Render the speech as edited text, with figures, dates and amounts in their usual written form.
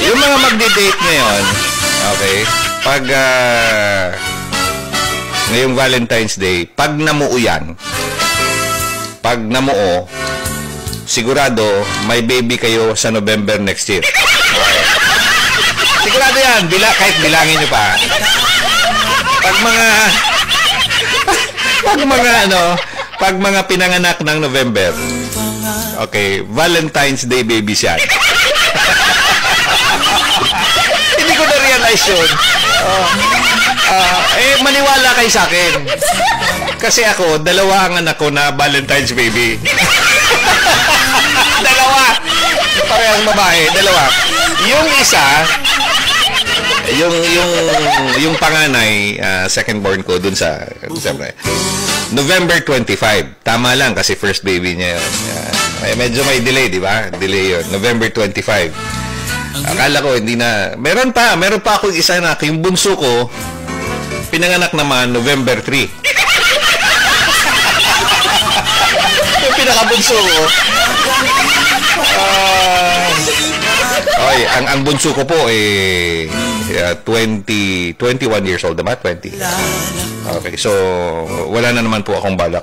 Yung mga magdi-date ngayon, okay, pag ngayong Valentine's Day, pag namuo yan, sigurado may baby kayo sa November next year. Sigurado yan, kahit bilangin nyo pa. Pag mga pinanganak ng November, okay, Valentine's Day babies yan. Hindi ko na-realize yun. Maniwala kayo sa akin. Kasi ako, dalawa ang anak ko na Valentine's baby. Dalawa. Parehong babae, dalawa. Yung isa, yung panganay, second born ko dun sa November 25. Tama lang kasi first baby niya yun. Medyo may delay, di ba? Delay yun. November 25. Akala ko hindi na. Meron pa akong isa na. Yung bunso ko, pinanganak naman November 3. Yung pinakabunso ko. Ang bunso ko po 21 years old naman, 20. Okay, so wala na naman po akong balak.